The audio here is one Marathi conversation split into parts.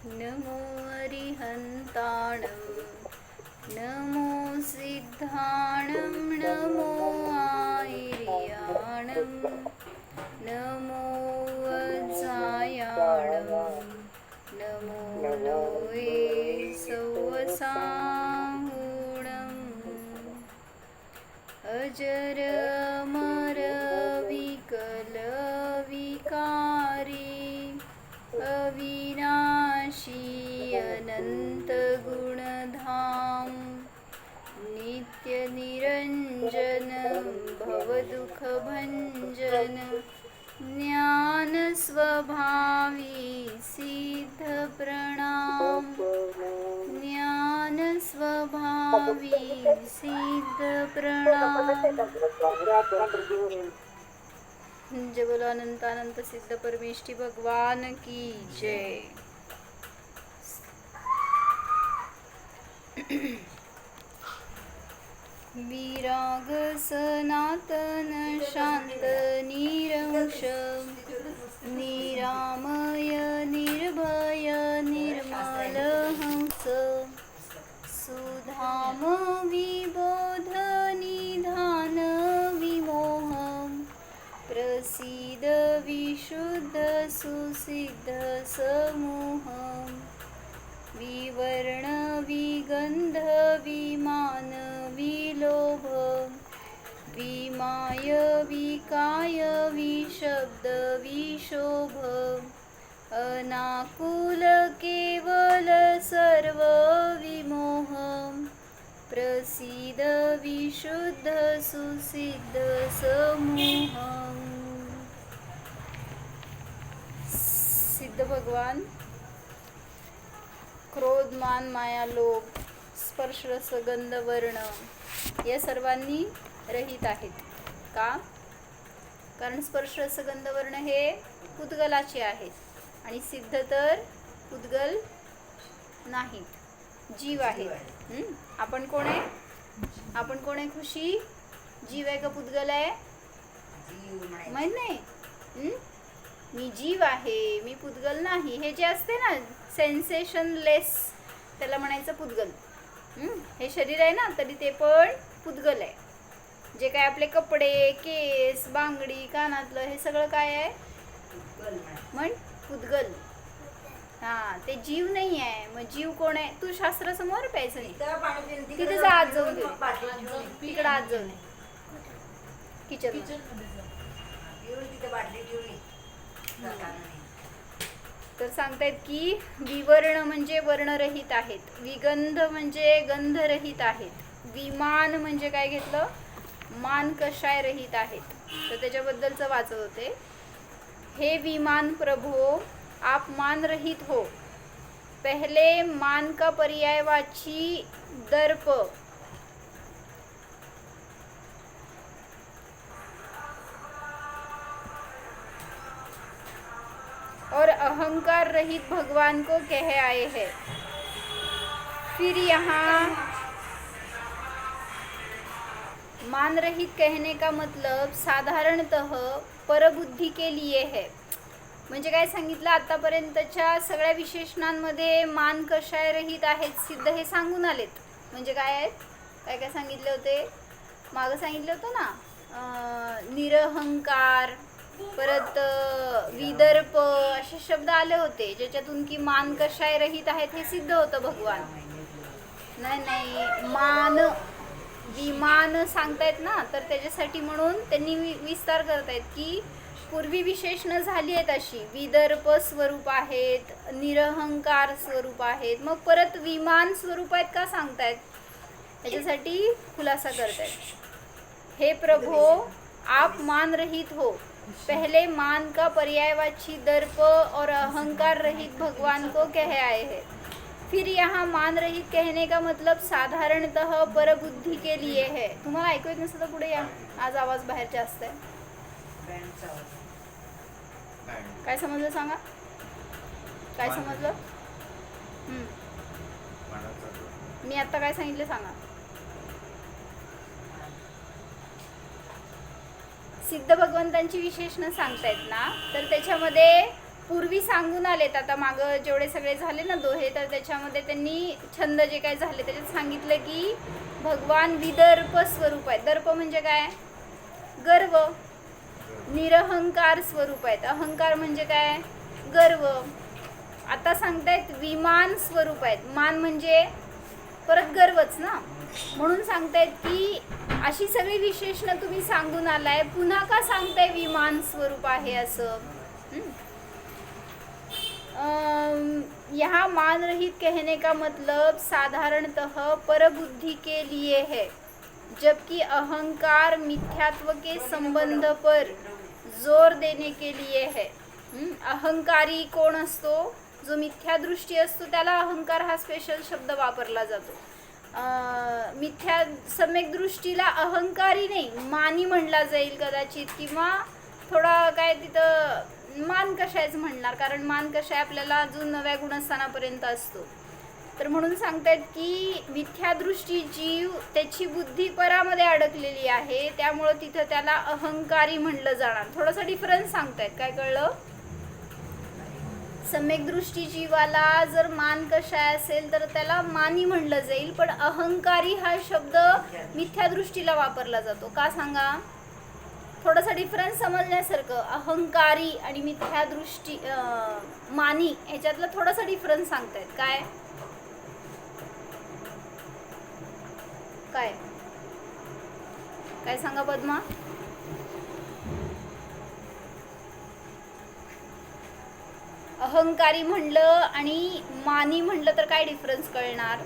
नमो अरिहन्ताणं नमो सिद्धाणं नमो आयर्याणं नमो वज्रायाणं नमो लोये सौवसाहुणम् अजर अमर विकल विकारी अविनाशी अनंत गुणधाम नित्य निरंजन भवदुख भंजन ज्ञान स्वभावी सिद्ध प्रणाम ज्ञान स्वभावी सिद्ध प्रणाम। जय बोलो अनंत अनंत सिद्ध परमेष्ठी भगवान की जय। विराग सनातन शांत निरंश निरामय निर्भय निर्मल हंस सुधाम विबोध निधान विमोहम प्रसीद विशुद्ध सुसिद्ध समूहम विवर्ण विगंध विमान विलोभ विमाय विकाय विशब्द विशोभ अनाकुल केवल सर्व विमोहम प्रसीद विशुद्ध सुसिद्ध समूहम। सिद्ध भगवान क्रोध मान माया लोभ स्पर्श रस गंध वर्ण या सर्वांनी रहित आहेत का? कारण स्पर्श रस गंध वर्ण हे पुद्गलाचे आहेत आणि सिद्ध तर पुद्गल नाहीत, जीव आहेत। आपण कोण आहे? आपण कोण आहे? खुशी जीव आहे का पुद्गल आहे? माहित नाही। मी जीव आहे, मी पुद्गल नाही, हे जे असते ना सेन्सेशनलेस त्याला म्हणायचं पुद्गल। हे शरीर आहे ना तरी ते पण पुद्गल आहे। जे काय आपले कपडे केस बांगडी कानातलं हे सगळं काय आहे? म्हण पुद्गल। हा, ते जीव नाही आहे। मग जीव कोण आहे? तू शास्त्र समोर प्यायचं नाही, तिथे जा आत जाऊन घे, तिकडं आत जाऊन किचन तर सांगतायत की विवर्ण म्हणजे वर्णरहित आहेत, विगंध म्हणजे गंधरहित आहेत, विमान म्हणजे काय घेतलं? मान कषाय रहित आहेत। तर त्याच्याबद्दलचं वाचत होते। हे विमान प्रभो आप मान रहित हो, पहले मान का पर्यायवाची दर्प और अहंकार रहित भगवान को कह आए हैं। फिर यहाँ मान रहित कहने का मतलब साधारणतः परबुद्धी के लिए है। म्हणजे काय सांगितलं? आतापर्यंतच्या सगळ्या विशेषणांमध्ये मान कशाय रहित आहेत सिद्ध हे सांगून आलेत। म्हणजे काय आहेत? काय काय सांगितले होते? मागं सांगितलं होतं ना, निरहंकार, परत विदर्प असे शब्द आले होते ज्याच्यातून की मान कशाय रहित आहेत हे सिद्ध होतं भगवान। नाही मान विमान सांगतायत ना, तर त्याच्यासाठी म्हणून त्यांनी विस्तार करतायत की पूर्वी विशेषणं झाली आहेत अशी विदर्प स्वरूप आहेत, निरहंकार स्वरूप आहेत, मग परत विमान स्वरूप आहेत का सांगतायत? त्याच्यासाठी खुलासा करतायत। हे प्रभो आप मान रहित हो, पहले मान का पर्यायवाची दर्प और अहंकार रहित भगवान को कह आए हैं। फिर यहाँ मान रहित कहने का मतलब साधारणतः परबुद्धि के लिए है। तुम्हाला ऐकू येत नसतं तर पुढे या, आज आवाज बाहेर जास्त आहे। काय समजलं सांगा? काय समजलं? मी आता काय सांगितलं सांगा? सिद्ध भगवंतांची विशेषणं सांगतायत ना, तर त्याच्यामध्ये पूर्वी सांगून आलेत, आता मागं जेवढे सगळे झाले ना दोहे, तर त्याच्यामध्ये त्यांनी छंद जे काय झाले त्याच्यात सांगितलं की भगवान विदर्प स्वरूप आहेत. दर्प म्हणजे काय? गर्व. निरहंकार स्वरूप आहेत. अहंकार म्हणजे काय? गर्व. आता सांगतायत विमान स्वरूप आहेत. मान म्हणजे परत गर्वच ना, म्हणून सांगतायत की अशी सगळी विशेषणं तुम्ही सांगून आलाय, पुन्हा का सांगताय विमान स्वरूप आहे असं? यहाँ मान रहित कहने का मतलब साधारणतः परबुद्धि के लिए है, जबकि अहंकार मिथ्यात्व के संबंध पर जोर देने के लिए है. अहंकारी कोण असतो? जो मिथ्या दृष्टी असतो त्याला अहंकार हा स्पेशल शब्द वापरला जातो. मिथ्या सम्यक दृष्टीला अहंकारी नाही, मानी म्हणला जाईल कदाचित, किंवा थोडा काय तिथं मान कशायच म्हणणार, कारण मान कशा आहे आपल्याला अजून नव्या गुणस्थानापर्यंत असतो. तर म्हणून सांगतायत की मिथ्यादृष्टी जीव त्याची बुद्धी परामध्ये अडकलेली आहे, त्यामुळं तिथं त्याला अहंकारी म्हणलं जाणार. थोडासा डिफरन्स सांगतायत. काय कळलं? सम्यक दृष्टी जीवाला जर मान कशा असेल तर त्याला मानी म्हणलं जाईल, पण अहंकारी हा शब्द मिथ्या दृष्टीला वापरला जातो. का सांगा? थोडासा डिफरन्स समजण्यासारखं. अहंकारी आणि मिथ्या दृष्टी मानी ह्याच्यातला थोडासा डिफरन्स सांगतायत. काय काय काय सांगा पद्मा? अहंकारी म्हणलं आणि मानी म्हणलं तर काय डिफरन्स कळणार?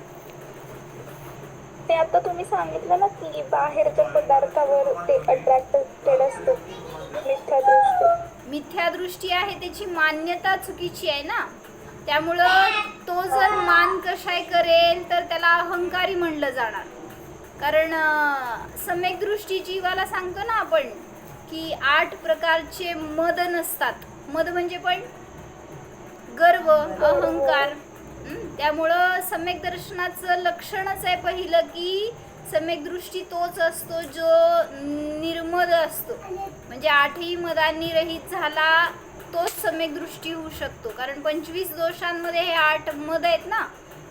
ते आता तुम्ही सांगितलं ना की बाहेरच्या पदार्थावर ते अट्रॅक्टेड असतं. मिथ्या दृष्टी आहे त्याची मान्यता चुकीची आहे ना, त्यामुळं तो जर मान कशाय करेल तर त्याला अहंकारी म्हणलं जाणार. कारण सम्यक दृष्टी जीवाला सांगतो ना आपण की 8 प्रकारचे मद नसतात. मद म्हणजे पण गर्व, अहंकार. त्यामुळं सम्यक दर्शनाचं लक्षणच आहे पहिलं की सम्यक दृष्टी तोच असतो जो निर्मद असतो, म्हणजे 8ही मदांनी रहित झाला तोच सम्यक दृष्टी होऊ शकतो. कारण 25 दोषांमध्ये हे 8 मद आहेत ना.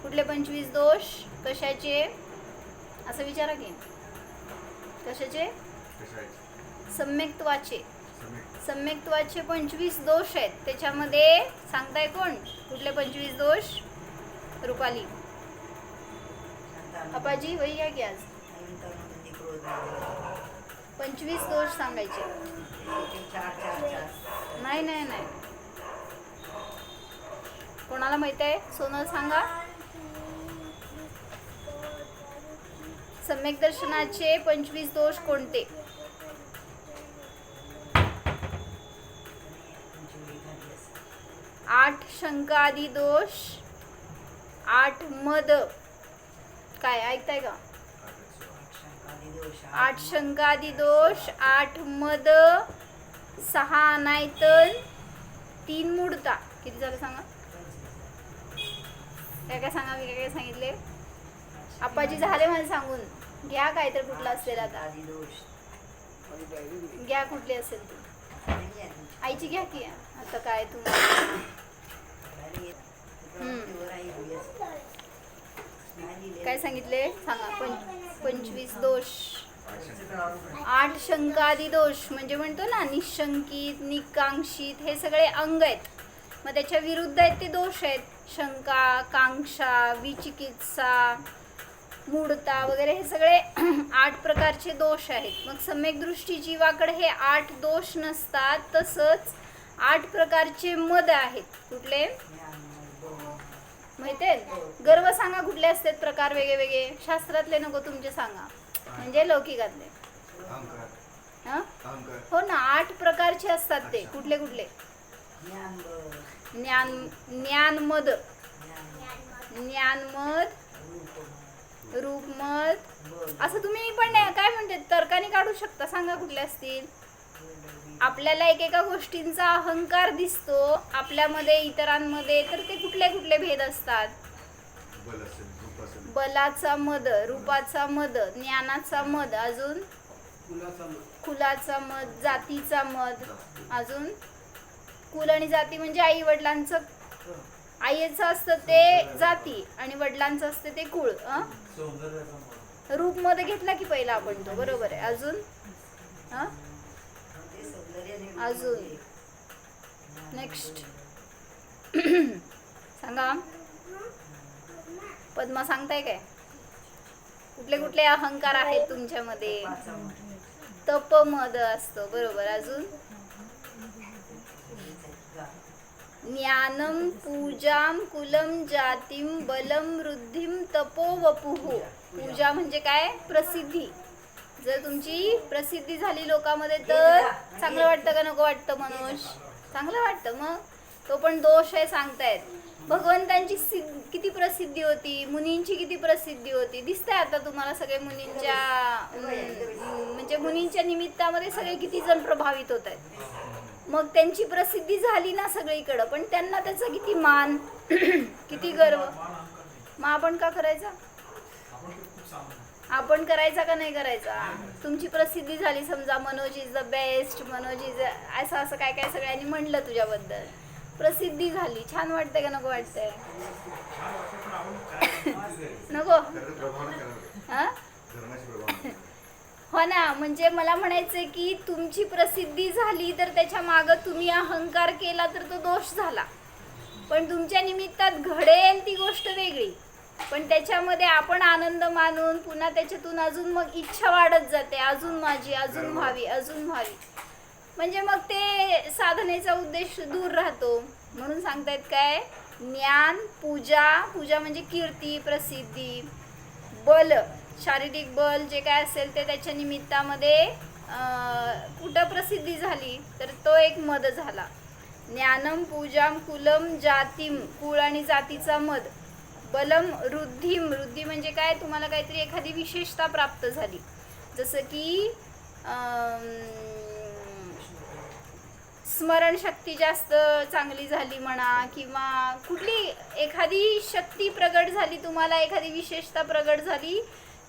कुठले 25 दोष? कशाचे? असं विचारा की. कशाचे? सम्यक्त्वाचे. सम्यक्त्वाचे 25 दोष आहेत. त्याच्यामध्ये सांगताय कोण? कुठले 25 दोष? रुपाली. अपाजी वही घ्या की आज. 25 दोष सांगायचे. नाही नाही नाही, कोणाला माहित आहे? सोनल सांगा. सम्यक दर्शनाचे 25 दोष कोणते? 8 शंकादी दोष, 8 मद. काय ऐकताय का? 8 शंकादी दोष, 8 मद, 6 अनायतन, 3 मूढता. किती झालं सांगा? काय काय सांगा? मी काय सांगितले? आप्पाजी झाले मला सांगून. घ्या काय तर कुठला असेल आता. घ्या कुठली असेल ती. आईची घ्या की. आता काय तुम्ही काय सांगितले सांगा? 25 दोष. 8 शंकादी दोष म्हणजे म्हणतो ना निशंकित, निकांक्षित, हे सगळे अंग आहेत. मग त्याच्या विरुद्ध आहेत ते दोष आहेत. शंका, कांक्षा, विचिकित्सा, मूढता वगैरे हे सगळे 8 प्रकारचे दोष आहेत. मग सम्यक दृष्टी जीवाकडे हे 8 दोष नसतात. तसंच 8 प्रकारचे मद आहेत. कुठले माहिती आहे? गर्व सांगा कुठले असतात प्रकार वेगळे वेगळे. शास्त्रातले नको तुमचे सांगा, म्हणजे लौकिकातले. हो ना, 8 प्रकारचे असतात ते. कुठले कुठले? ज्ञानमद, ज्ञानमद, रूपमद. असं तुम्ही पण काय म्हणते तर्काने काढू शकता. सांगा कुठले असतील. आपल्याला एकेका गोष्टींचा अहंकार दिसतो आपल्यामध्ये, इतरांमध्ये, तर ते कुठले कुठले भेद असतात? बलाचा मद, रूपाचा मद, ज्ञानाचा मद, अजून कुलाचा मद, जातीचा मद, अजून कुल आणि जाती म्हणजे आई वडिलांचं, आईचं असतं ते जाती आणि वडिलांचं असतं ते कुळ. रूप मध्ये घेतला की पहिला आपण तो, बरोबर आहे. अजून अजून नेक्स्ट सांगा. पद्मा सांगताय काय? कुठले कुठले अहंकार आहेत तुमच्यामध्ये? तपमद असतं, बरोबर. अजून ज्ञानम पूजाम कुलम जातीम बलम वृद्धिम तपो वपुः. पूजा म्हणजे काय? प्रसिद्धी. जर तुमची प्रसिद्धी झाली लोकांमध्ये तर चांगलं वाटतं का नको वाटतं? मनोज, चांगलं वाटतं. मग तो पण दोष आहे सांगतायत. भगवंतांची किती प्रसिद्धी होती, मुनींची किती प्रसिद्धी होती. दिसतंय आता तुम्हाला सगळे मुनींच्या म्हणजे मुनींच्या निमित्तामध्ये सगळे किती जण प्रभावित होत आहेत. मग त्यांची प्रसिद्धी झाली ना सगळीकडं, पण त्यांना त्याचा किती मान किती गर्व. मग आपण का करायचा? आपण करायचा का नाही करायचा? तुमची प्रसिद्धी झाली समजा, Manoj is the best, Manoj is असं असं काय काय सगळ्यांनी म्हणलं तुझ्याबद्दल, प्रसिद्धी झाली, छान वाटतंय का नको वाटतंय? नको हा? हो ना. म्हणजे मला म्हणायचंय की तुमची प्रसिद्धी झाली तर त्याच्या मागं तुम्ही अहंकार केला तर तो दोष झाला. पण तुमच्या निमित्तात घडेल ती गोष्ट वेगळी. पण त्याच्यामध्ये आपण आनंद मानून पुन्हा त्याच्यातून अजून मग इच्छा वाढत जाते, अजून माझी, अजून व्हावी, अजून व्हावी. म्हणजे मग ते साधनेचा उद्देश दूर राहतो. म्हणून सांगतायत काय? ज्ञान, पूजा, पूजा म्हणजे कीर्ती, प्रसिद्धी, बल, शारीरिक बल जे काय असेल ते त्याच्या निमित्तामध्ये कुठं प्रसिद्धी झाली तर तो एक मद झाला. ज्ञानम पूजाम कुलम जातीम, कुळ आणि जातीचा मद. बलम वृद्धिम, वृद्धी म्हणजे काय? तुम्हाला काहीतरी एखादी विशेषता प्राप्त झाली, जसं की स्मरणशक्ती जास्त चांगली झाली म्हणा, किंवा कुठली एखादी शक्ती प्रगट झाली, तुम्हाला एखादी विशेषता प्रगट झाली,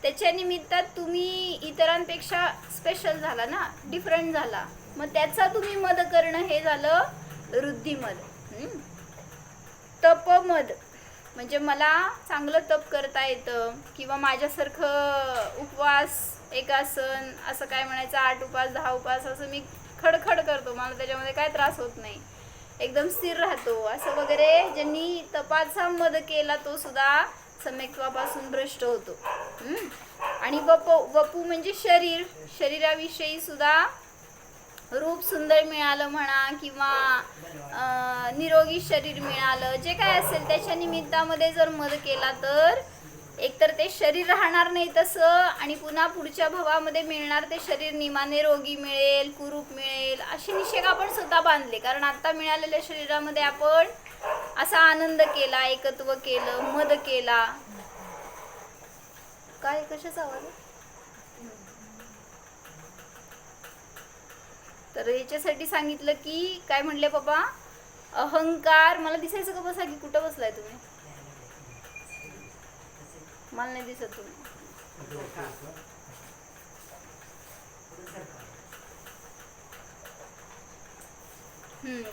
त्याच्या निमित्तात तुम्ही इतरांपेक्षा स्पेशल झाला ना, डिफरंट झाला. मग त्याचा तुम्ही मद करणं हे झालं वृद्धिमद. तपमद म्हणजे मला चांगलं तप करता येतं, किंवा माझ्यासारखं उपवास, एकासन, असं काय म्हणायचं, 8 उपास 10 उपास असं मी खडखड करतो, मला त्याच्यामध्ये काय त्रास होत नाही, एकदम स्थिर राहतो, असं वगैरे. ज्यांनी तपाचा मद केला तो सुद्धा सम्यक्त्वापासून भ्रष्ट होतो. आणि वपू म्हणजे शरीर, शरीराविषयी सुद्धा रूप सुंदर मिळालं म्हणा, किंवा निरोगी शरीर मिळालं, जे काय असेल त्याच्या निमित्तामध्ये जर मद केला तर एकतर ते शरीर राहणार नाही तसं, आणि पुन्हा पुढच्या भवामध्ये मिळणार ते शरीर निमाने रोगी मिळेल, कुरूप मिळेल, असे निषेध आपण स्वतः बांधले. कारण आता मिळालेल्या शरीरामध्ये आपण असा आनंद केला, एकत्व केलं, मद केला. काय कशाचा आवाज? तर याच्यासाठी सांगितलं की काय म्हणले बाबा, अहंकार. मला दिसायचं का बसा, की कुठं बसलाय तुम्ही? मला नाही दिसत तुम्ही.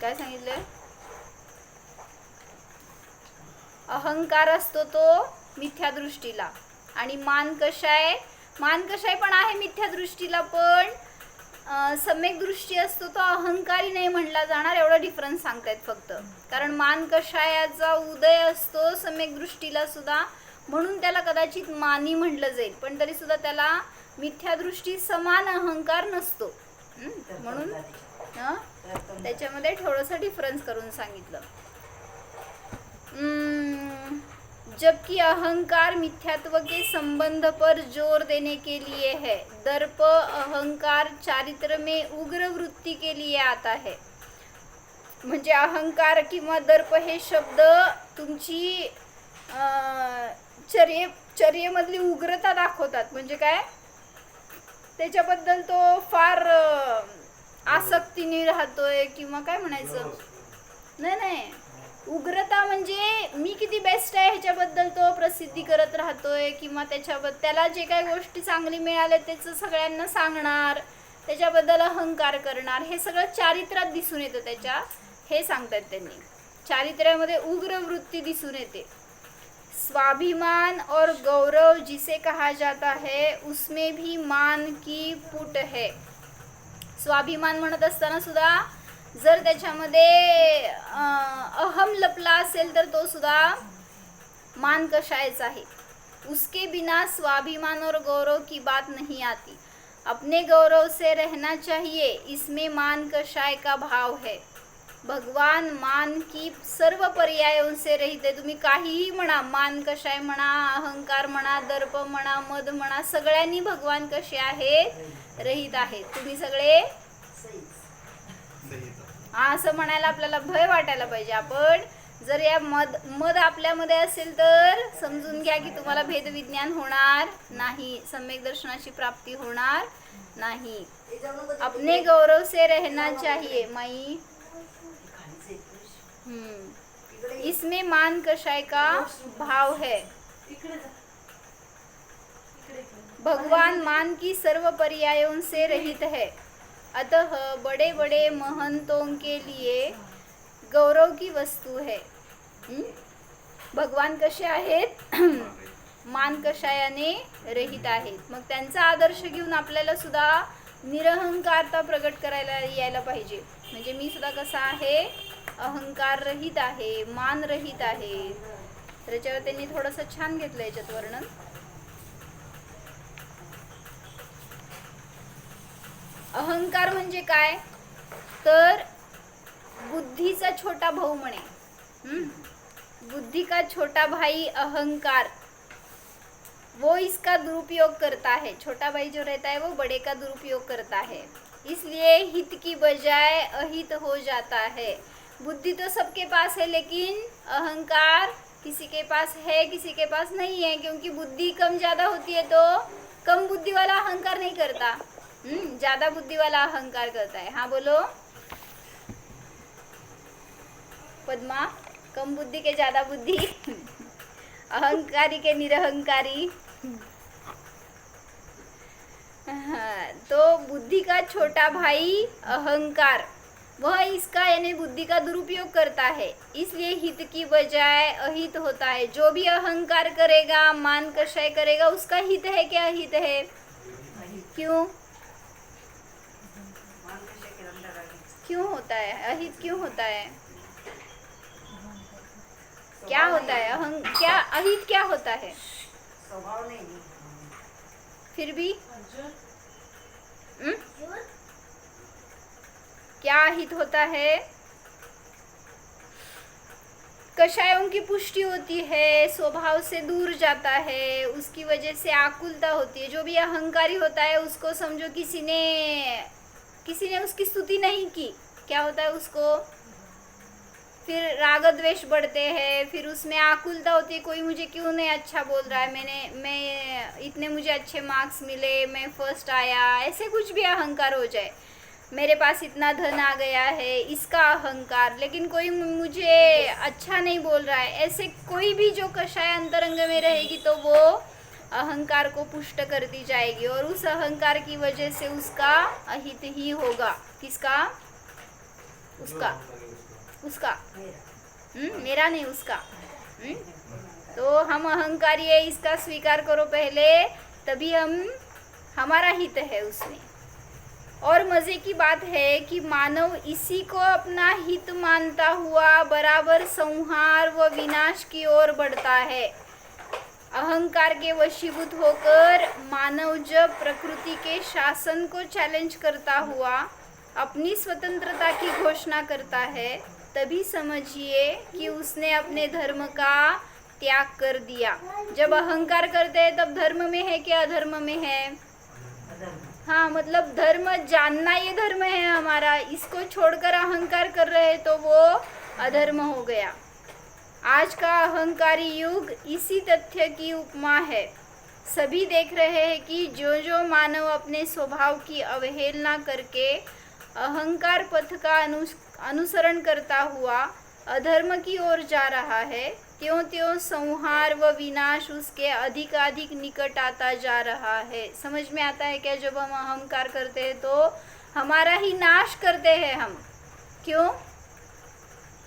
काय सांगितलंय? अहंकार असतो तो मिथ्या दृष्टीला, आणि मान कशाय? मान कशाय पण आहे मिथ्या दृष्टीला, पण सम्यक दृष्टी असतो तो अहंकारी नाही म्हणला जाणार, एवढा डिफरन्स सांगतायत फक्त. कारण मान कषायाचा उदय असतो सम्यक दृष्टीला सुद्धा, म्हणून त्याला कदाचित मानी म्हटलं जाईल, पण तरी सुद्धा त्याला मिथ्या दृष्टी समान अहंकार नसतो. म्हणून त्याच्यामध्ये थोडंसं डिफरन्स करून सांगितलं. जबकि अहंकार मिथ्यात्व के संबंध पर जोर देने के लिए है, दर्प अहंकार चारित्र में उग्र वृत्ति के लिए आता है. म्हणजे अहंकार किंवा दर्प हे शब्द तुमची चर्येमधली उग्रता दाखवतात. म्हणजे काय? त्याच्याबद्दल तो फार आसक्तीने राहतोय, किंवा काय म्हणायचं, नाही, उग्रता म्हणजे मी किती बेस्ट आहे ह्याच्याबद्दल तो प्रसिद्धी करत राहतोय, किंवा त्याला जे काही गोष्टी चांगली मिळाल्या त्याचं सगळ्यांना सांगणार, त्याच्याबद्दल अहंकार करणार, हे सगळं चारित्र्यात दिसून येतं त्याच्या. हे सांगतात त्यांनी. चारित्र्यामध्ये उग्र वृत्ती दिसून येते. स्वाभिमान और गौरव जिसे कहा जाता है उसमें भी मान की फूट है. स्वाभिमान म्हणत असताना सुद्धा जर त्याच्यामध्ये अहम लपला असेल तर तो सुद्धा मान कशायचा आहे. उसके बिना स्वाभिमान और गौरव की बात नहीं आती. अपने गौरव से रहना चाहिए, इसमें मान कषाय का भाव है. भगवान मान की सर्व पर्यायों से रहित आहे. तुम्ही काहीही म्हणा, मान कषाय म्हणा, अहंकार म्हणा, दर्प म्हणा, मद म्हणा, सगळ्यांनी भगवान कसे आहेत, रहित आहेत. तुम्ही सगळे असं म्हणायला आपल्याला भय वाटायला पाहिजे. आपण जर या मद आपल्यामध्ये असेल तर समजून घ्या की तुम्हाला भेदविज्ञान होणार नाही, सम्यक दर्शनाची प्राप्ती होणार नाही. अपने गौरव से रहना चाहिए माई. इसमें मान कषाय का भाव है. भगवान मान की सर्व पर्यायों से रहित है, अतः बड़े बड़े महंतों के लिए गौरव की वस्तु है. भगवान कसे आहेत, मान कषायाने रहित आहेत. मग त्यांचा आदर्श घेऊन आपल्याला सुद्धा निरहंकारता प्रगट करायला यायला पाहिजे. म्हणजे मी सुद्धा कसा आहे, अहंकार रहित आहे, मान रहित आहे. त्याच्यावर त्यांनी थोडंसं छान घेतलं याच्यात वर्णन. अहंकार म्हणजे काय तर बुद्धीचा छोटा भाऊ म्हणे. बुद्धि का छोटा भाई अहंकार, वो इसका दुरुपयोग करता है. छोटा भाई जो रहता है वो बड़े का दुरुपयोग करता है, इसलिए हित की बजाय अहित हो जाता है. बुद्धि तो सबके पास है लेकिन अहंकार किसी के पास है, किसी के पास नहीं है. क्योंकि बुद्धि कम ज़्यादा होती है तो कम बुद्धि वाला अहंकार नहीं करता, ज़्यादा बुद्धि वाला अहंकार करता है. हाँ बोलो पद्मा. कम बुद्धि के ज़्यादा बुद्धि, अहंकारी के निरहंकारी. तो बुद्धि का छोटा भाई अहंकार, वह इसका यानी बुद्धि का दुरुपयोग करता है, इसलिए हित की बजाय अहित होता है. जो भी अहंकार करेगा, मान कषाय करेगा, उसका हित है क्या अहित है. क्यों क्यों होता है अहित, क्यों होता है, क्या होता है क्या अहित क्या होता है. स्वभाव नहीं, फिर भी क्या अहित होता है. कषायों की पुष्टि होती है, स्वभाव से दूर जाता है, उसकी वजह से आकुलता होती है. जो भी अहंकारी होता है उसको समझो किसी ने उसकी स्तुति नहीं की, क्या होता है उसको फिर राग द्वेष बढ़ते हैं, फिर उसमें आकुलता होती है. कोई मुझे क्यों नहीं अच्छा बोल रहा है, मैं इतने मुझे अच्छे मार्क्स मिले, मैं फर्स्ट आया, ऐसे कुछ भी अहंकार हो जाए. मेरे पास इतना धन आ गया है, इसका अहंकार. लेकिन कोई मुझे अच्छा नहीं बोल रहा है, ऐसे कोई भी जो कषाय अंतरंग में रहेगी तो वो अहंकार को पुष्ट करती जाएगी और उस अहंकार की वजह से उसका अहित ही होगा. किसका, उसका मेरा नहीं, उसका. तो हम अहंकारी है, इसका स्वीकार करो पहले, तभी हमारा हित है उसमें. और मज़े की बात है कि मानव इसी को अपना हित मानता हुआ बराबर संहार व विनाश की ओर बढ़ता है. अहंकार के वशीभूत होकर मानव जब प्रकृति के शासन को चैलेंज करता हुआ अपनी स्वतंत्रता की घोषणा करता है, तभी समझिए कि उसने अपने धर्म का त्याग कर दिया. जब अहंकार करते हैं तब धर्म में है कि अधर्म में है. हाँ, मतलब धर्म जानना ये धर्म है हमारा, इसको छोड़कर अहंकार कर रहे हैं तो वो अधर्म हो गया. आज का अहंकारी युग इसी तथ्य की उपमा है. सभी देख रहे हैं कि जो मानव अपने स्वभाव की अवहेलना करके अहंकार पथ का अनुसरण करता हुआ अधर्म की ओर जा रहा है, त्यों संहार व विनाश उसके अधिकाधिक निकट आता जा रहा है. समझ में आता है क्या. जब हम अहंकार करते हैं तो हमारा ही नाश करते हैं हम. क्यों,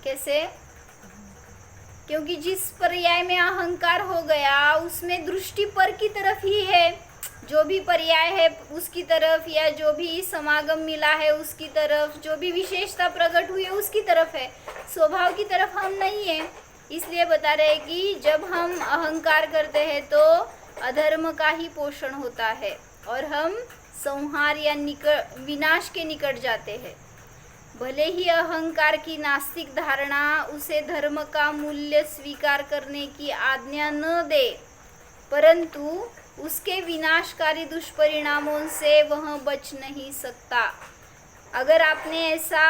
कैसे? क्योंकि जिस पर्याय में अहंकार हो गया उसमें दृष्टि पर की तरफ ही है, जो भी पर्याय है उसकी तरफ, या जो भी समागम मिला है उसकी तरफ, जो भी विशेषता प्रकट हुई है उसकी तरफ है, स्वभाव की तरफ हम नहीं है। इसलिए बता रहे हैं कि जब हम अहंकार करते हैं तो अधर्म का ही पोषण होता है और हम संहार या विनाश के निकट जाते हैं। भले ही अहंकार की नास्तिक धारणा उसे धर्म का मूल्य स्वीकार करने की आज्ञा न दे, परंतु उसके विनाशकारी दुष्परिणामों से वह बच नहीं सकता। अगर आपने ऐसा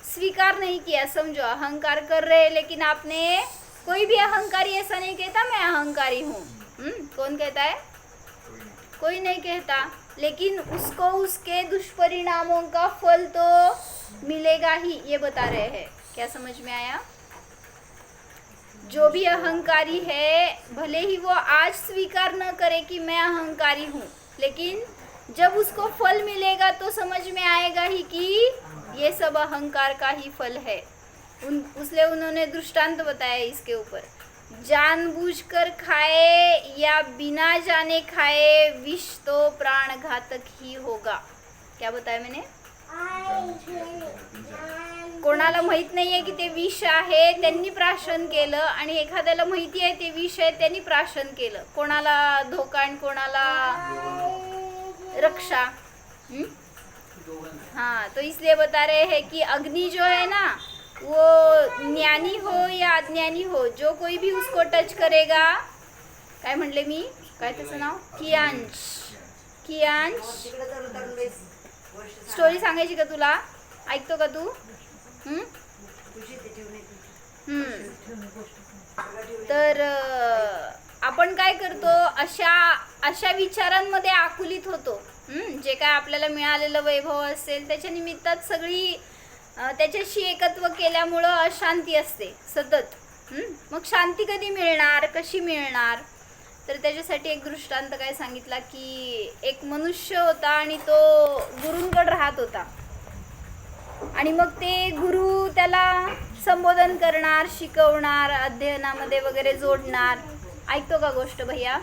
स्वीकार नहीं किया, समझो अहंकार कर रहे लेकिन आपने, कोई भी अहंकारी ऐसा नहीं कहता मैं अहंकारी हूँ, कौन कहता है? कोई नहीं कहता, लेकिन उसको उसके दुष्परिणामों का फल तो मिलेगा ही, ये बता रहे हैं। क्या समझ में आया? जो भी अहंकारी है भले ही वो आज स्वीकार न करे कि मैं अहंकारी हूँ, लेकिन जब उसको फल मिलेगा तो समझ में आएगा ही कि ये सब अहंकार का ही फल है। उसलिए उन्होंने दृष्टांत बताया इसके ऊपर, जानबूझकर खाए या बिना जाने खाए विष तो प्राण घातक ही होगा। क्या बताया मैंने? कोणाला माहित नाहीये की ते विष आहे त्यांनी प्राशन केलं, आणि एखाद्याला माहिती आहे ते विष आहे त्यांनी प्राशन केलं, कोणाला धोका आणि कोणाला रक्षा। हाँ, तो इसलिए बता रहे हैं कि अग्नि जो है ना, वो ज्ञानी हो या अज्ञानी हो, जो कोई भी उसको टच करेगा, काय म्हणले मी, काय त्याचं नाव, कियांश। तिकडे तर तरुणबाई वर्ष स्टोरी सांगायची का तुला? ऐकतो का तू? तुझी ते ठेवणे तर आपण काय करतो, अशा विचारांमध्ये आकुलित होतो। जे काय आपल्याला मिळालेलं वैभव असेल त्याच्या निमित्तात सगळी त्याच्याशी एकत्व केल्यामुळं अशांती असते सतत। मग शांती कधी मिळणार, कशी मिळणार? तर त्याच्यासाठी एक दृष्टांत काय सांगितला की एक मनुष्य होता आणि तो गुरूंकडे राहत होता, आणि मग ते गुरु त्याला संबोधन करणार, शिकवणार, अध्ययनामध्ये वगैरे जोडणार। ऐकतो का गोष्ट भैया?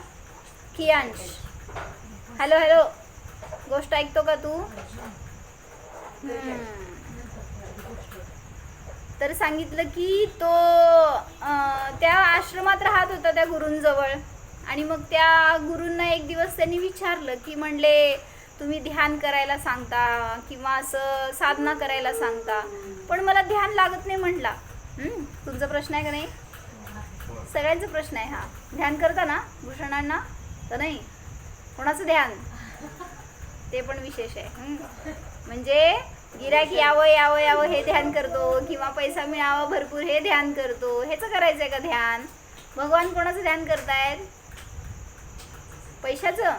कियांश, हॅलो हॅलो, गोष्ट ऐकतो का तू? तर सांगितलं की तो त्या आश्रमात राहत होता त्या गुरूंजवळ, आणि मग त्या गुरूंना एक दिवस त्यांनी विचारलं की म्हणले तुम्ही ध्यान करायला सांगता किंवा असं साधना करायला सांगता, पण मला ध्यान लागत नाही म्हटला। तुमचा प्रश्न आहे का नाही? सगळ्यांचा प्रश्न आहे हा। ध्यान करता ना भूषणांना? तर नाही, कोणाचं ध्यान ते पण विशेष आहे। म्हणजे गिऱ्हाईक यावं यावं यावं हे ध्यान करतो, किंवा पैसा मिळावा भरपूर हे ध्यान करतो, ह्याचं करायचं आहे का ध्यान? भगवान कोणाचं ध्यान करतायत? पैशाचं,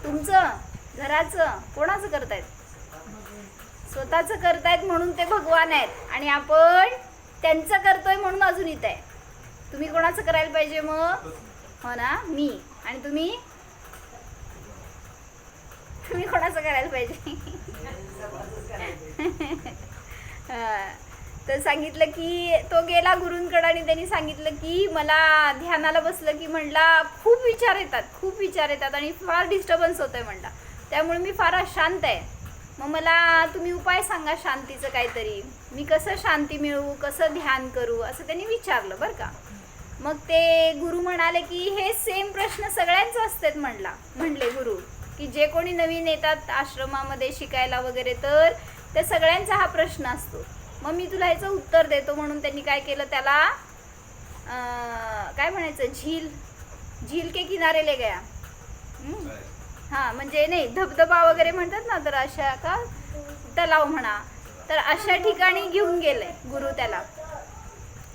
तुमचं, घराचं, कोणाचं करतायत? स्वतःचं करतायत म्हणून ते भगवान आहेत, आणि आपण त्यांचं करतोय म्हणून अजून इथं आहे। तुम्ही कोणाचं करायला पाहिजे मग? हो ना, मी। आणि तुम्ही कोणाचं करायला पाहिजे? तर सांगितलं की तो गेला गुरूंकडे आणि त्यांनी सांगितलं की मला ध्यानाला बसलं की म्हणला खूप विचार येतात आणि फार डिस्टर्बन्स होतंय म्हणला, त्यामुळे मी फार अशांत आहे। मग मला तुम्ही उपाय सांगा शांतीचं काहीतरी, मी कसं शांती मिळवू, कसं ध्यान करू, असं त्यांनी विचारलं बरं का। मग ते गुरु म्हणाले की हे सेम प्रश्न सगळ्यांचं असतात म्हणले गुरु, की जे कोणी नवीन येतात आश्रमामध्ये शिकायला वगैरे तर त्या सगळ्यांचा हा प्रश्न असतो। मग मी तुला ह्याचं उत्तर देतो म्हणून त्यांनी काय केलं, त्याला काय म्हणायचं, झील के किनारे ले गया। हां, म्हणजे नाही धबधबा वगैरे म्हणतात ना, तर अशा का तलाव म्हणा, तर अशा ठिकाणी घेऊन गेले गुरु त्याला।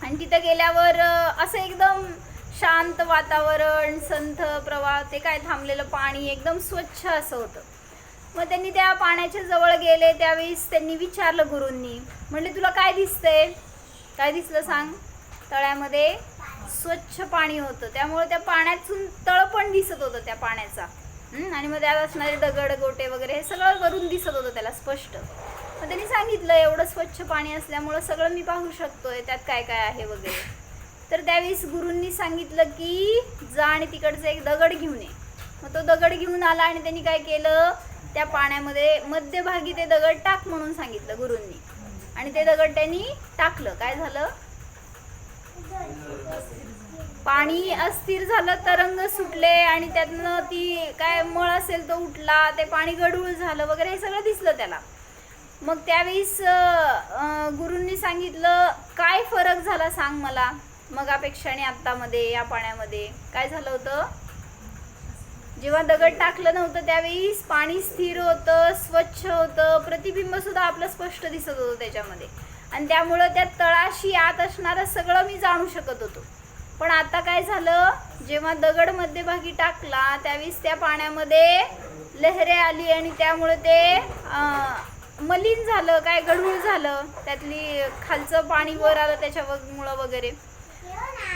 आणि तिथं गेल्यावर असं एकदम शांत वातावरण, संथ प्रवाह, ते काय थांबलेलं पाणी एकदम स्वच्छ असं होतं। मग त्यांनी त्या पाण्याच्या जवळ गेले त्यावेळेस त्यांनी विचारलं गुरूंनी, म्हणले तुला काय दिसतंय? काय दिसलं सांग? तळ्यामध्ये स्वच्छ पाणी होतं, त्यामुळे त्या पाण्यातून तळ पण दिसत होतं त्या पाण्याचा, आणि मग त्यात असणारे दगड गोटे वगैरे हे सगळं वरून दिसत होतं त्याला स्पष्ट। मग त्यांनी सांगितलं एवढं स्वच्छ पाणी असल्यामुळं सगळं मी पाहू शकतोय त्यात काय काय आहे वगैरे. तर त्यावेळेस गुरूंनी सांगितलं की जा आणि तिकडचं एक दगड घेऊन ये. मग तो दगड घेऊन आला आणि त्यांनी काय केलं, त्या पाण्यामध्ये मध्यभागी ते दगड टाक म्हणून सांगितलं गुरूंनी. आणि ते दगड त्यांनी टाकलं. काय झालं, पाणी अस्थिर झालं, तरंग सुटले आणि त्यातनं ती काय मळ असेल तो उठला, ते पाणी गढूळ झालं वगैरे हे सगळं दिसलं त्याला. मग त्यावेळेस गुरूंनी सांगितलं काय फरक झाला सांग मला मगापेक्षा आणि आत्तामध्ये या पाण्यामध्ये. काय झालं होतं, जेव्हा दगड टाकलं नव्हतं त्यावेळेस पाणी स्थिर होतं, स्वच्छ होतं, प्रतिबिंब सुद्धा आपलं स्पष्ट दिसत होतं त्याच्यामध्ये. आणि त्यामुळं त्या तळाशी आत असणारं सगळं मी जाणू शकत होतो. पण आता काय झालं, जेव्हा दगड मध्यभागी टाकला त्यावेळेस त्या पाण्यामध्ये लहरे आली आणि त्यामुळे ते मलिन झालं, काय गढूळ झालं, त्यातली खालचं पाणी वर आलं त्याच्यामुळं वगैरे.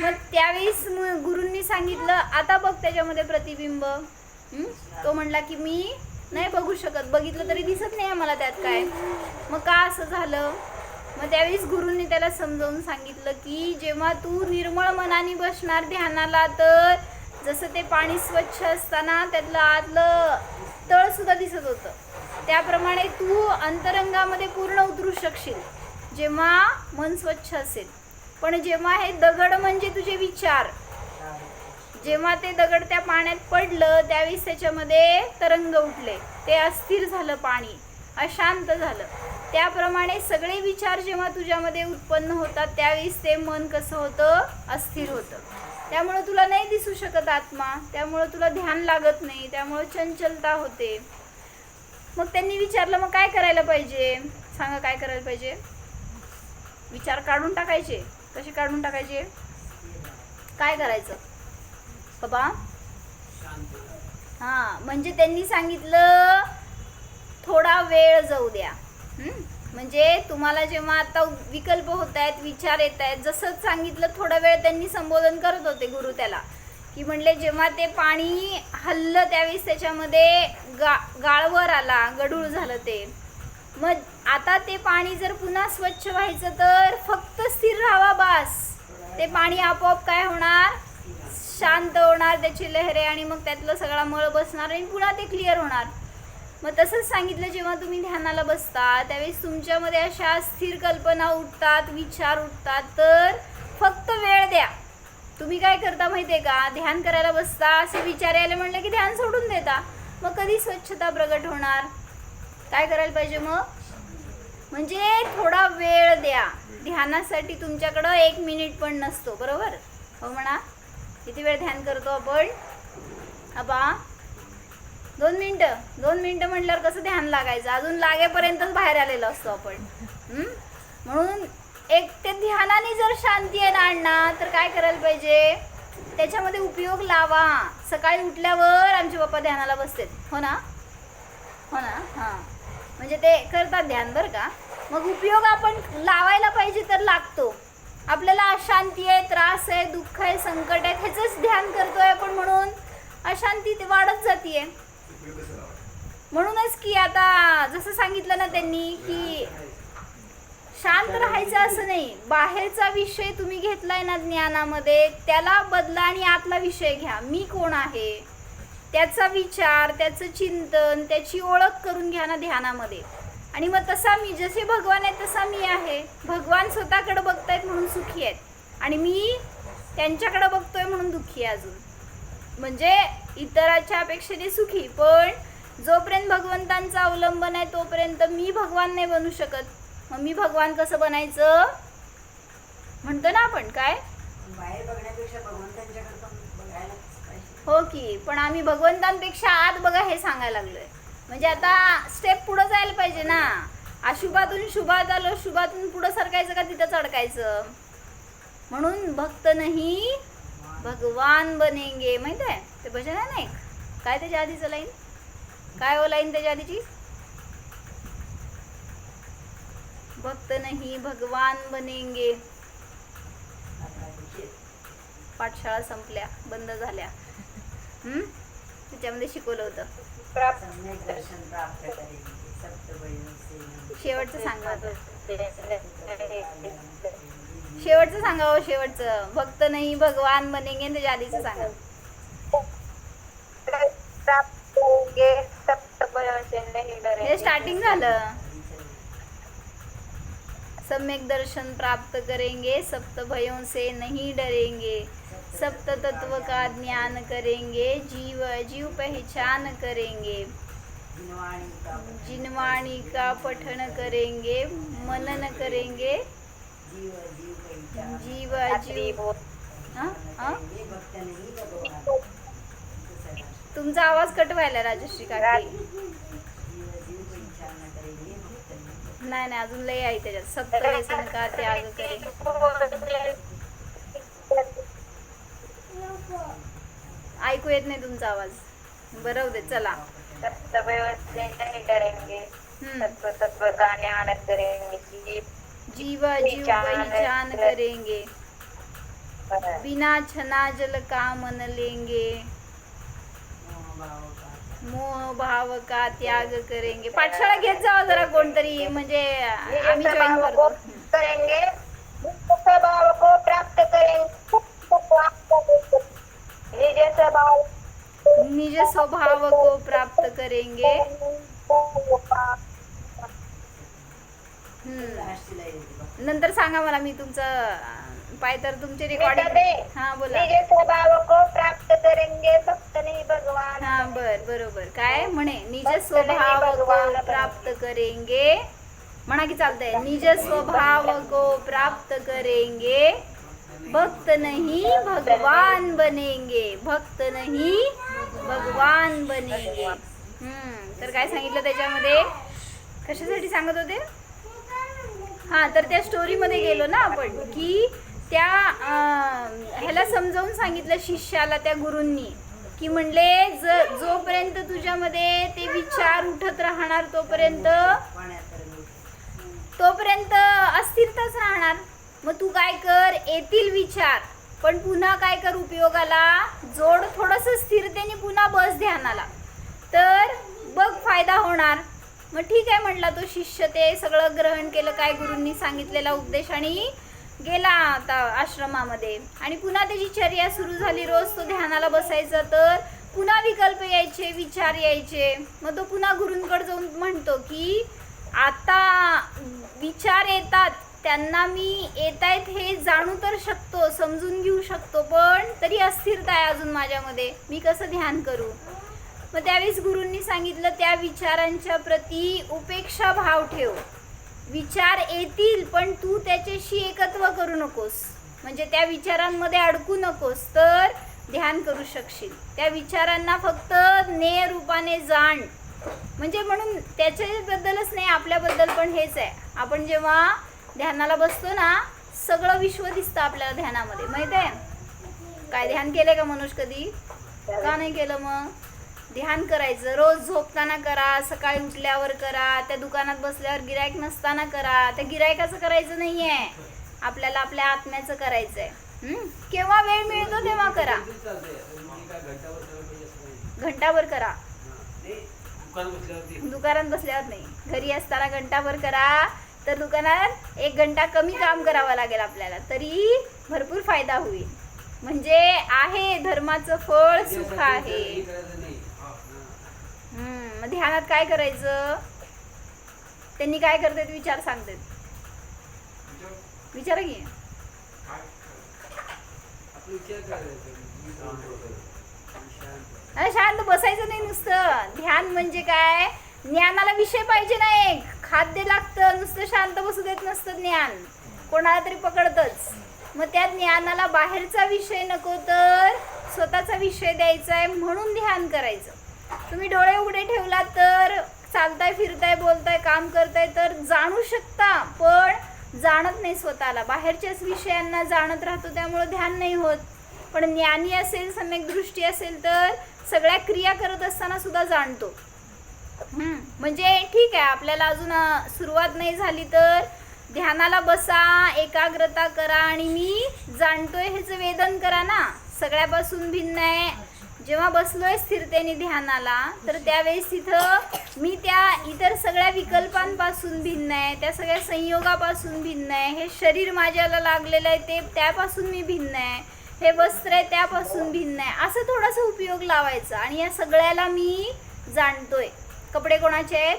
मग त्यावेळेस गुरूंनी सांगितलं आता बघ त्याच्यामध्ये प्रतिबिंब. तो म्हणला की मी नाही बघू शकत, बघितलं तरी दिसत नाही आम्हाला त्यात काय. मग का असं झालं. मग त्यावेळेस गुरूंनी त्याला समजावून सांगितलं की जेव्हा तू निर्मळ मनाने बसणार ध्यानाला तर जसं ते पाणी स्वच्छ असताना त्यातलं आतलं तळ सुद्धा दिसत होतं, त्याप्रमाणे तू अंतरंगामध्ये पूर्ण उतरू शकशील जेव्हा मन स्वच्छ असेल. पण जेव्हा हे दगड म्हणजे तुझे विचार, जेव्हा ते दगड त्या पाण्यात पडलं त्यावेळेस त्याच्यामध्ये तरंग उठले, ते अस्थिर झालं, पाणी अशांत झालं. त्याप्रमाणे सगळे विचार जेव्हा तुझ्यामध्ये उत्पन्न होतात त्यावेळेस ते मन कसं होतं, अस्थिर होतं. त्यामुळं तुला नाही दिसू शकत आत्मा, त्यामुळं तुला ध्यान लागत नाही, त्यामुळं चंचलता होते. मग त्यांनी विचारलं मग काय करायला पाहिजे सांगा, काय करायला पाहिजे. विचार काढून टाकायचे. कसे काढून टाकायचे, काय करायचं बाबा. हां, म्हणजे त्यांनी सांगितलं थोडा वेळ जाऊ द्या. म्हणजे तुम्हाला जेव्हा आता विकल्प होत आहेत, विचार येत आहेत, जसं सांगितलं थोडा वेळ त्यांनी संबोधन करत होते गुरु त्याला, की म्हणले जेव्हा ते पाणी हललं त्यावेळेस त्याच्यामध्ये गाळवर आला, गढूळ झालं ते. मग आता ते पाणी जर पुन्हा स्वच्छ व्हायचं तर फक्त स्थिर राहावा बास. ते पाणी आपोआप काय होणार, शांत होणार, त्याची लहरे आणि मग त्यातलं सगळा मळ बसणार आणि पुन्हा ते क्लिअर होणार. मग तसंच सांगितलं जेव्हा तुम्ही ध्यानाला बसता त्यावेळेस तुमच्यामध्ये अशा स्थिर कल्पना उठतात, विचार उठतात, तर फक्त वेळ द्या. तुम्ही काय करता माहिती आहे का, ध्यान करायला बसता, असे विचार यायला म्हणलं की ध्यान सोडून देता. मग कधी स्वच्छता प्रगट होणार. काय करायला पाहिजे मग, म्हणजे थोडा वेळ द्या. ध्यानासाठी तुमच्याकडं 1 मिनिट पण नसतो, बरोबर हो म्हणा. किती वेळ ध्यान करतो आपण आबा, 2 मिनटं. 2 मिनटं म्हटल्यावर कसं ध्यान लागायचं, अजून लागेपर्यंतच बाहेर आलेलो असतो आपण. म्हणून एक ते ध्यानाने जर शांती आहे ना अण्णा, तर काय करायला पाहिजे, त्याच्यामध्ये उपयोग लावा. सकाळी उठल्यावर आमचे पप्पा ध्यानाला बसतात, हो ना, हो ना. हां, म्हणजे ते करतात ध्यान बरं का. मग उपयोग आपण लावायला पाहिजे तर लागतो. आपल्याला अशांती आहे, त्रास आहे, दुःख आहे, संकट आहे, ह्याचंच ध्यान करतोय आपण म्हणून अशांती ते वाढत जातीये. म्हणूनच की आता जसं सांगितलं ना त्यांनी की शांत राहायचं असं नाही. बाहेरचा विषय तुम्ही घेतलाय ना ज्ञानामध्ये, त्याला बदला आणि आतला विषय घ्या. मी कोण आहे त्याचा विचार, त्याचं चिंतन, त्याची ओळख करून घ्या ना ध्यानामध्ये. आणि मग तसा मी, जसे भगवान आहे तसा मी आहे. भगवान स्वतःकडे बघतायत म्हणून सुखी आहेत आणि मी त्यांच्याकडे बघतोय म्हणून दुःखी आहे अजून. म्हणजे इतराच्या अपेक्षेने सुखी, पण जोपर्यंत भगवंतांचं अवलंबन आहे तोपर्यंत मी भगवान नाही बनू शकत. मग मी भगवान कसं बनायचं म्हणतो ना आपण, काय बाहेर बघण्यापेक्षा भगवंतांच्याकडे पण बघायला पाहिजे. हो की, पण आम्ही भगवंतांपेक्षा आत बघा हे सांगायला लागलोय. म्हणजे आता स्टेप पुढं जायला पाहिजे ना. अशुभातून शुभात आलो, शुभातून पुढं सरकायचं का तिथंच अडकायचं. म्हणून भक्त नाही भगवान बनेंगे, माहित आहे ते भजन आहे ना एक, काय त्याच्या आधीचं लाईन, काय हो लाईन त्याच्या आधीची, भक्त नाही भगवान बनेंगे. पाठशाळा संपल्या, बंद झाल्या. त्याच्यामध्ये शिकवलं होतं प्राप्त सम्यक दर्शन प्राप्त करेंगे, सप्त शेवटचं सांगा आता. शेवटचं सांगा हो, शेवटचं. भक्त नाही भगवान बनेंगे त्याच्या आधीचं सांगा. प्राप्त होंगे सप्त भयों से नहीं हे डरेंगे. स्टार्टिंग झालं. सम्यक दर्शन प्राप्त करेंगे, सप्त भयों से नहीं डरेंगे, सप्त तत्व का ज्ञान करेंगे, जीव पहचान करेंगे, जिनवाणी का पठन करेंगे, मनन करेंगे, जीव हाँ? हाँ? तुमचा आवाज कट व्हायला राजश्री काकी. नाही नाही, अजून लय आहे त्याच्यात. सप्त व्यसन का त्याग करेंगे. ऐकू येत नाही तुमचा आवाज. बरं दे, चला. सप्त भयों से नहीं डरेंगे, तत्व तत्व का ज्ञान करेंगे, जीव पहचान करेंगे, बिना छना जल का मन लेंगे, मोह भाव का त्याग करेंगे. पाठशाळा घेत जावं जरा कोणतरी, म्हणजे आम्ही जॉईन करतो. करेंगे, स्वभाव को प्राप्त करेंगे, निज स्वभाव को प्राप्त करेंगे. नंतर सांगा मला, मी तुमचं पाय तर तुमचे रेकॉर्डिंग. हा बोला. निज स्वभाव को प्राप्त करेंगे, भक्त नहीं भगवान. हा बरोबर. काय म्हणे? निज स्वभाव को प्राप्त करेंगे. म्हणा की चालतंय. निज स्वभाव को प्राप्त करेंगे, भक्त नहीं भगवान बनेंगे, भक्त नहीं भगवान बनेंगे. तर काय सांगितलं त्याच्यामध्ये? कशासाठी सांगत होते? हा, तर त्या स्टोरीमध्ये गेलो ना आपण, की त्या ह्याला समजावून सांगितलं शिष्याला त्या गुरूंनी, की म्हणले जोपर्यंत तुझ्यामध्ये ते विचार उठत राहणार तोपर्यंत अस्थिरताच राहणार. मग तू काय कर, येतील विचार, पण पुन्हा काय कर, उपयोगाला जोड थोडंसं स्थिरतेने, पुन्हा बस ध्यानाला, तर बघ फायदा होणार. मग ठीक आहे म्हटला तो शिष्य. ते सगळं ग्रहण केलं काय गुरूंनी सांगितलेला उपदेश, आणि गेला आता आश्रमामध्ये. आणि पुन्हा त्याची चर्या सुरू झाली. रोज तो ध्यानाला बसायचा, तर पुन्हा विकल्प यायचे, विचार यायचे. मग तो पुन्हा गुरूंकडे जाऊन म्हणतो की आता विचार येतात, त्यांना मी येत आहेत हे जाणू तर शकतो, समजून घेऊ शकतो, पण तरी अस्थिरता आहे अजून माझ्यामध्ये, मी कसं ध्यान करू. मग त्यावेळेस गुरूंनी सांगितलं, त्या विचारांच्या प्रती उपेक्षा भाव ठेव. विचार येतील, पण तू त्याच्याशी एकत्व करू नकोस, म्हणजे त्या विचारांमध्ये अडकू नकोस, तर ध्यान करू शकशील. त्या विचारांना फक्त ज्ञेय रूपाने जाण. म्हणजे म्हणून त्याच्याबद्दलच नाही, आपल्याबद्दल पण हेच आहे. आपण जेव्हा ध्यानाला बसतो ना, सगळं विश्व दिसतं आपल्याला ध्यानामध्ये, माहित आहे. काय ध्यान केलंय का मनोज कधी? का नाही केलं? मग ध्यान करायचं. रोज झोपताना करा, सकाळी उठल्यावर करा, त्या दुकानात बसल्यावर गिरायक नसताना करा. त्या गिरायकाचं करायचं नाही आहे, आपल्याला आपल्या आत्म्याचं करायचं आहे. केव्हा वेळ मिळतो तेव्हा करा. घंटाभर करा, दुकानात बसल्यावर नाही. घरी असताना घंटाभर करा, तर दुकानात 1 घंटा कमी काम करावं लागेल आपल्याला, तरी भरपूर फायदा होईल. म्हणजे आहे धर्माचं फळ सुख आहे. मग ध्यानात काय करायचं? त्यांनी काय करतात विचार सांगतात. विचारा की. शांत बसायचं नाही नुसतं. ध्यान म्हणजे काय? ज्ञानाला विषय पाहिजे नाही, खाद्य लागतं. नुसतं शांत बसू देत नसतं ज्ञान, कोणाला तरी पकडतच. मग त्या ज्ञानाला बाहेरचा विषय नको, तर स्वतःचा विषय द्यायचा आहे, म्हणून ध्यान करायचं. तुम्ही डोळे उघडे ठेवलात तर चालताय, फिरताय, बोलताय, काम करताय, तर जाणू शकता, पण जाणत नाही स्वतःला. बाहेरच्याच विषयांना जाणत राहतो, त्यामुळे ध्यान नाही होत. पण ज्ञानी असेल, सम्यक दृष्टी असेल, तर सगळ्या क्रिया करत असताना सुद्धा जाणतो. म्हणजे ठीक आहे, आपल्याला अजून सुरुवात नाही झाली, तर ध्यानाला बसा, एकाग्रता करा, आणि मी जाणतोय ह्याचं वेदन करा ना. सगळ्यापासून भिन्न आहे, जेव्हा बसलोय स्थिरतेने ध्यानाला, तर त्यावेळेस तिथं मी त्या इतर सगळ्या विकल्पांपासून भिन्न आहे, त्या सगळ्या संयोगापासून भिन्न आहे, हे शरीर माझ्याला लागलेलं आहे ते त्यापासून मी भिन्न आहे, हे वस्त्र आहे त्यापासून भिन्न आहे, असं थोडासा उपयोग लावायचा. आणि या सगळ्याला मी जाणतोय. कपडे कोणाचे आहेत?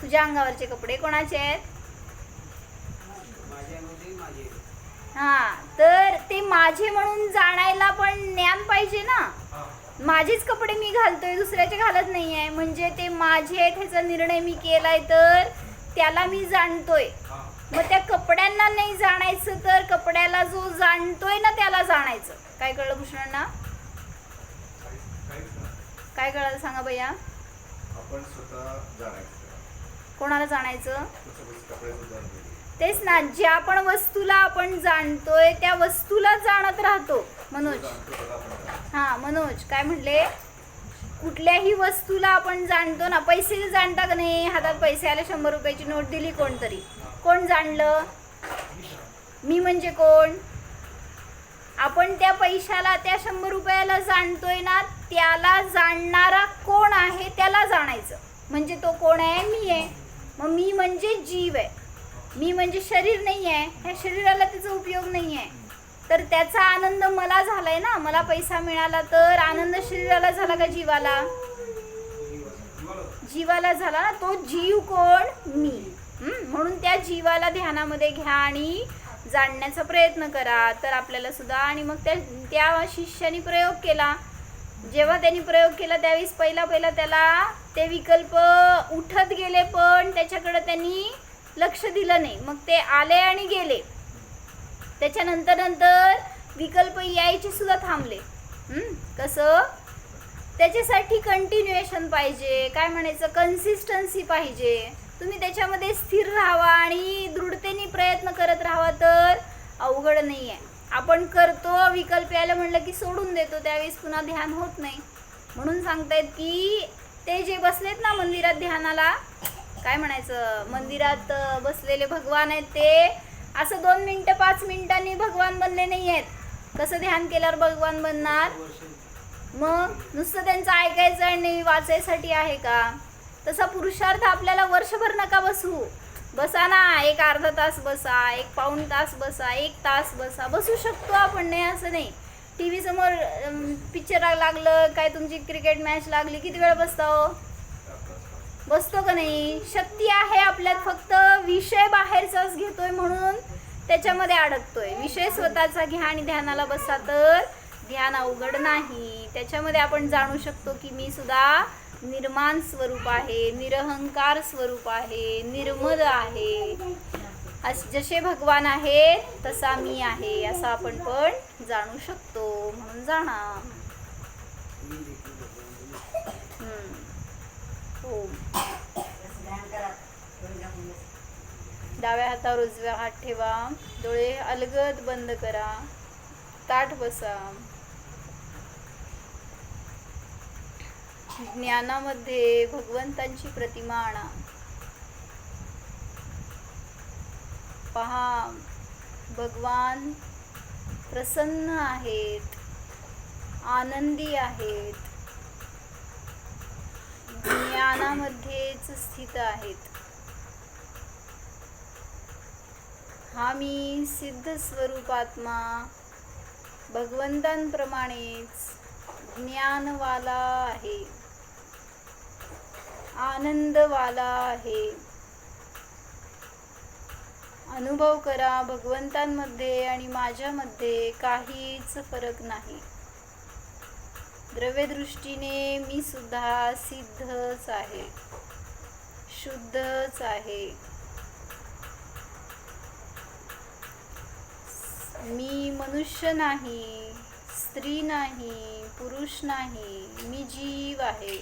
तुझ्या अंगावरचे कपडे कोणाचे आहेत? हा, तर ते माझे म्हणून जाणायला पण ज्ञान पाहिजे ना. माझेच कपडे मी घालतोय, दुसऱ्याचे घालत नाहीये, म्हणजे ते माझे आहेत ह्याचा निर्णय मी केलाय, तर त्याला मी जाणतोय. मग त्या कपड्यांना नाही जाणायचं, तर कपड्याला जो जाणतोय ना त्याला जाणायचं. काय कळलं भूषणांना? काय कळलं सांगा भैया? आपण स्वतः जाणायचं. कोणाला जाणायचं? कपड्याचं जाणं. तेच ना, ज्या पण वस्तूला आपण जाणतोय त्या वस्तूला जाणत राहतो. मनोज, हा मनोज काय म्हणले? कुठल्याही वस्तूला आपण जाणतो ना. पैसे जाणता का नाही? हातात पैसे आले, 100 रुपयाची नोट दिली कोणतरी, कोण जाणलं? मी म्हणजे कोण? आपण त्या पैशाला, त्या 100 रुपयाला जाणतोय ना, त्याला जाणणारा कोण आहे त्याला जाणायचं. म्हणजे तो कोण आहे? मी आहे. मग मी म्हणजे जीव आहे. मी म्हणजे शरीर नाही आहे, ह्या शरीराला त्याचा उपयोग नाही आहे, तर त्याचा आनंद मला झालाय ना. मला पैसा मिळाला तर आनंद शरीराला झाला का जीवाला? जीवाला झाला ना. तो जीव कोण? मी. म्हणून त्या जीवाला ध्यानामध्ये घ्या आणि जाणण्याचा प्रयत्न करा, तर आपल्याला सुद्धा. आणि मग त्या शिष्याने प्रयोग केला. जेव्हा त्यांनी प्रयोग केला त्यावेळेस पहिला त्याला ते विकल्प उठत गेले, पण त्याच्याकडे त्यांनी लक्ष दिलं नाही. मग ते आले आणि गेले. त्याच्यानंतर विकल्प यायचे सुद्धा थांबले. कसं? त्याच्यासाठी कंटिन्युएशन पाहिजे. काय म्हणायचं? कन्सिस्टन्सी पाहिजे. तुम्ही त्याच्यामध्ये स्थिर राहावा आणि दृढतेने प्रयत्न करत राहावा, तर अवघड नाही आहे. आपण करतो, विकल्प यायला म्हणलं की सोडून देतो, त्यावेळेस पुन्हा ध्यान होत नाही. म्हणून सांगतायत की ते जे बसलेत ना मंदिरात ध्यानाला, काय म्हणायचं, मंदिरात बसलेले भगवान आहेत, ते असं 2 मिनिटं 5 मिनिटांनी भगवान बनले नाही आहेत. कसं ध्यान केल्यावर भगवान बनणार? मग नुसतं त्यांचं ऐकायचं आणि वाचायसाठी आहे का? तसा पुरुषार्थ आपल्याला वर्षभर नका बसू. बसा ना, एक अर्धा तास बसा, एक पाऊण तास बसा, 1 तास बसा, बसू शकतो आपण, नाही असं नाही. टी व्ही समोर पिक्चर लागलं, काय तुमची क्रिकेट मॅच लागली, किती वेळ बसता हो? बसतो का नाही? शक्ती आहे आपल्यात, फक्त विषय बाहेरचाच घेतोय म्हणून त्याच्यामध्ये अडकतोय. विषय स्वतःचा घ्या आणि ध्यानाला बसा, तर ध्यान अवघड नाही. त्याच्यामध्ये आपण जाणू शकतो की मी सुद्धा निर्माण स्वरूप आहे, निरहंकार स्वरूप आहे, निर्मल आहे. जसे भगवान आहेत तसा मी आहे, असं आपण पण जाणू शकतो. म्हणून जाणा. डाव्या हातावर उजव्या हात ठेवा, डोळे अलगद बंद करा, ताठ बसा. ज्ञानामध्ये भगवंतांची प्रतिमा आणा. पहा, भगवान प्रसन्न आहेत, आनंदी आहेत, ज्ञानामध्येच स्थित आहेत. हा मी सिद्ध स्वरूपात्मा भगवंतांप्रमाणेच ज्ञानवाला आहे, आनंदवाला आहे. अनुभव करा, भगवंतांमध्ये आणि माझ्यामध्ये काहीच फरक नाही. द्रव्यदृष्टीने मी सुद्धा सिद्धच आहे, शुद्धच आहे. मी मनुष्य नाही, स्त्री नाही, पुरुष नाही, मी जीव आहे.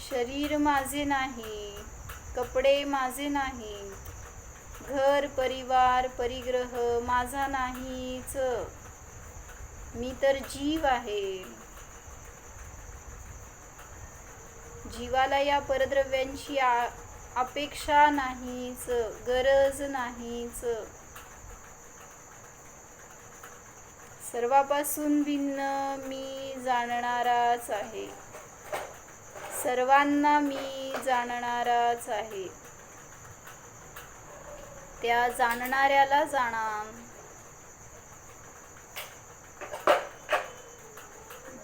शरीर माझे नाही, कपडे माझे नाहीत, घर परिवार परिग्रह माझा नाहीच. मी तर जीव आहे. जीवाला या परद्रव्यांची अपेक्षा नाहीच, गरज नाहीच. सर्वापासून भिन्न मी जाणणाराच आहे. सर्वांना मी जाणणाराच आहे. त्या जाणणाऱ्याला जाणा.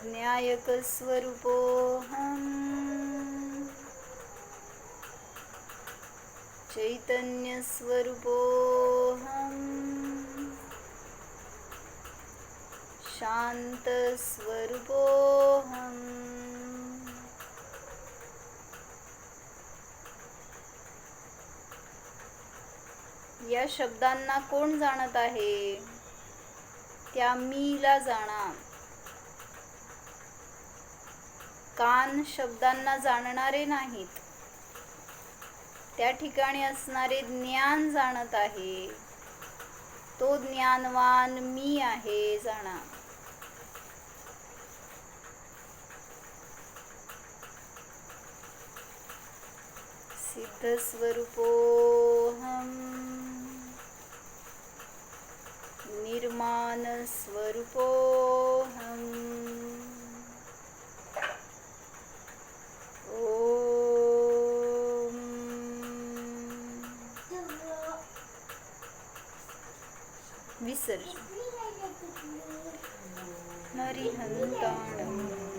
ज्ञायक स्वरूपोऽहम् चैतन्य स्वरूपोऽहम् शांत स्वरूपोऽहम्. या शब्दांना कोण जाणत आहे? त्या मीला जाणा. कान शब्दांना जाणणारे नाहीत. त्या ठिकाणी असणारे ज्ञान जाणत आहे. तो ज्ञानवान मी आहे, जाणा. सिद्ध स्वरूपोऽहम् निर्माण स्वरूपोऽहम् ओम. विसर्जन. हरिहंताणम्.